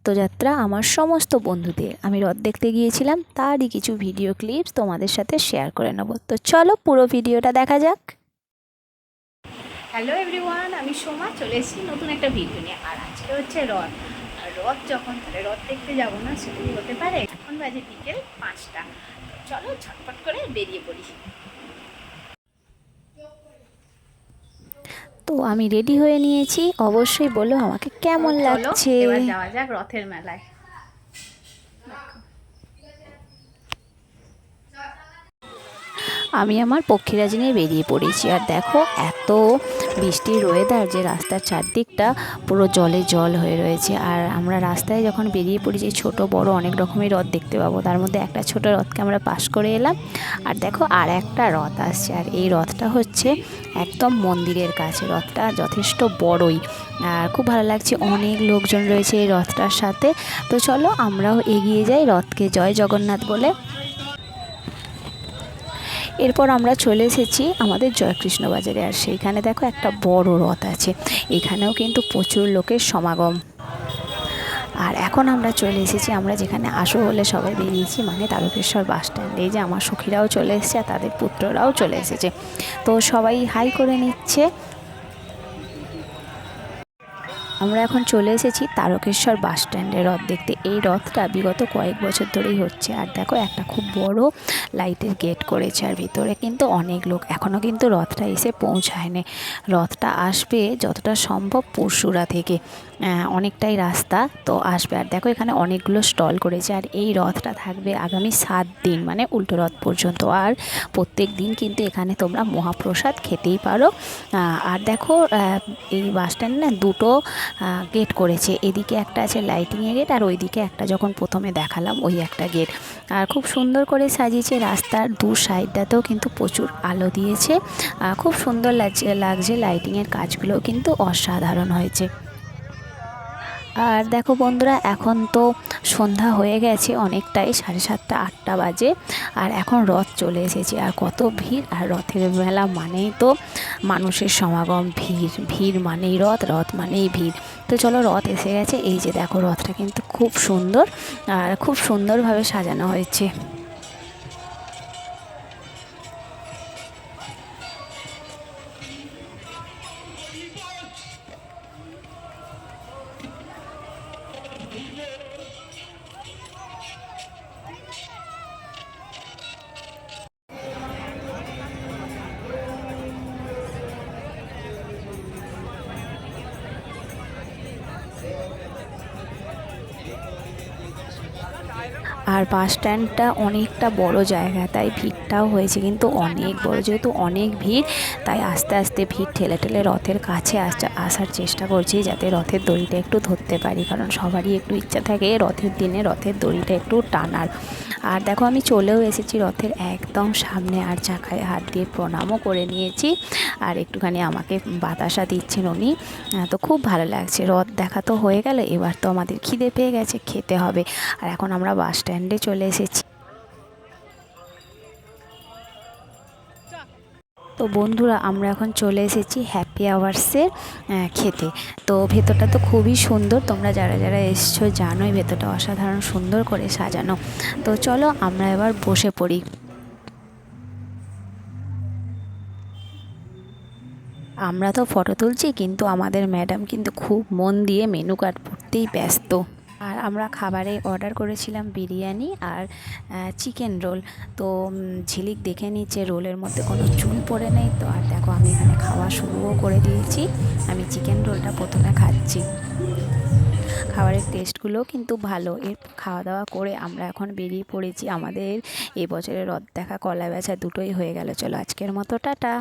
রথযাত্রা আমার সমস্ত বন্ধুদের। আমি রথ দেখতে গিয়েছিলাম, তারই কিছু ভিডিও ক্লিপস তোমাদের সাথে শেয়ার করে নেব। তো চলো পুরো ভিডিওটা দেখা যাক। হ্যালো এভরিওয়ান, আমি সোমা চলে এসেছি নতুন একটা ভিডিও নিয়ে। আর আজকে হচ্ছে রথ। আর রথ যখন তাহলে রথ দেখতে যাবো না, সেটা হতে পারে। এখন বাজে বিকেল 5টা। চলো ঝটপট করে বেরিয়ে পড়ি। তো আমি রেডি হয়ে নিয়েছি, অবশ্যই বলো আমাকে কেমন চলো লাগছে। এবার যাওয়া যাক রথের মেলায়। আমি আমার পক্ষীরাজ নিয়ে বেরিয়ে পড়েছি। আর দেখো এত বৃষ্টির ওয়েদার যে রাস্তার চারদিকটা পুরো জলে জল হয়ে রয়েছে। আর আমরা রাস্তায় যখন বেরিয়ে পড়েছি, ছোট বড় অনেক রকমের রথ দেখতে পাবো। তার মধ্যে একটা ছোট রথকে আমরা পাশ করে এলাম। আর দেখো আর একটা রথ আসছে, আর এই রথটা হচ্ছে একদম মন্দিরের কাছে। রথটা যথেষ্ট বড়ই আর খুব ভালো লাগছে, অনেক লোকজন রয়েছে এই রথটার সাথে। তো চলো আমরাও এগিয়ে যাই রথকে জয় জগন্নাথ বলে। এরপর আমরা চলে এসেছি আমাদের জয়কৃষ্ণ বাজারে। আর সেইখানে দেখো একটা বড় রথ আছে, এখানেও কিন্তু প্রচুর লোকের সমাগম। আর এখন আমরা চলে এসেছি, আমরা যেখানে আসো হলে সবাই বেরিয়েছি, মানে তারকেশ্বর বাস স্ট্যান্ডে। এই যে আমার সখীরাও চলে এসেছে আর তাদের পুত্ররাও চলে এসেছে। তো সবাই হাই করে নিচ্ছে। আমরা এখন চলে এসেছি তারকেশ্বর বাস স্ট্যান্ডে রথ দেখতে। এই রথটা বিগত কয়েক বছর ধরেই হচ্ছে। আর দেখো একটা খুব বড় লাইটের গেট করেছে, আর ভিতরে কিন্তু অনেক লোক। এখনও কিন্তু রথটা এসে পৌঁছায়নি। রথটা আসবে যতটা সম্ভব পরশুরা থেকে, অনেকটাই রাস্তা তো আসবে। আর দেখো এখানে অনেকগুলো স্টল করেছে। আর এই রথটা থাকবে আগামী 7 দিন, মানে উল্টো রথ পর্যন্ত। আর প্রত্যেক দিন কিন্তু এখানে তোমরা মহাপ্রসাদ খেতেই পারো। আর দেখো এই বাস স্ট্যান্ডে না দুটো গেট করেছে। এদিকে একটা আছে লাইটিংয়ের গেট, আর ওইদিকে একটা যখন প্রথমে দেখালাম ওই একটা গেট। আর খুব সুন্দর করে সাজিয়েছে। রাস্তার দু সাইডটাতেও কিন্তু প্রচুর আলো দিয়েছে, খুব সুন্দর লাগছে। লাইটিংয়ের কাজগুলোও কিন্তু অসাধারণ হয়েছে। আর দেখো বন্ধুরা, এখন তো সন্ধ্যা হয়ে গেছে অনেকটাই, 7:30 8টা বাজে। আর এখন রথ চলে এসেছে। আর কত ভিড়! আর রথের মেলা মানেই তো মানুষের সমাগম, ভিড়। ভিড় মানেই রথ, রথ মানেই ভিড়। তো চলো রথ এসে গেছে। এই যে দেখো রথটা কিন্তু খুব সুন্দর, আর খুব সুন্দরভাবে সাজানো হয়েছে। আর বাস স্ট্যান্ডটা অনেকটা বড় জায়গা, তাই ভিড়টাও হয়েছে কিন্তু অনেক বড়। যেহেতু অনেক ভিড়, তাই আস্তে আস্তে ভিড় ঠেলে ঠেলে রথের কাছে আসার চেষ্টা করছি, যাতে রথের দড়িটা একটু ধরতে পারি। কারণ সবারই একটু ইচ্ছা থাকে রথের দিনে রথের দড়িটা একটু টানার। আর দেখো আমি চলেও এসেছি রথের একদম সামনে। আর চাকায় হাত দিয়ে প্রণামও করে নিয়েছি। আর একটুখানি আমাকে বাতাসা দিচ্ছেন উনি। তো খুব ভালো লাগছে। রথ দেখা তো হয়ে গেল, এবার তো আমাদের খিদে পেয়ে গেছে, খেতে হবে। আর এখন আমরা বাস স্ট্যান্ডে চলে এসেছি। তো বন্ধুরা, আমরা এখন চলে এসেছি হ্যাপি আওয়ার্সের খেতে। তো ভেতরটা তো খুবই সুন্দর, তোমরা যারা যারা এসছো জানোই ভেতরটা অসাধারণ সুন্দর করে সাজানো। তো চলো আমরা এবার বসে পড়ি। আমরা তো ফটো তুলছি, কিন্তু আমাদের ম্যাডাম কিন্তু খুব মন দিয়ে মেনু কার্ড পড়তেই ব্যস্ত। আর আমরা খাবারে অর্ডার করেছিলাম বিরিয়ানি আর চিকেন রোল। তো ঝিলিক দেখে নিচ্ছে রোলের মধ্যে কোনো চুন পড়ে নেই তো। আর দেখো আমি এখানে খাওয়া শুরুও করে দিয়েছি। আমি চিকেন রোলটা প্রথমে খাচ্ছি। খাবারের টেস্টগুলো কিন্তু ভালো। এর খাওয়া দাওয়া করে আমরা এখন বেরিয়ে পড়েছি। আমাদের এবছরের রথ দেখা কলা বেচা দুটোই হয়ে গেল। চলো আজকের মতো টাটা।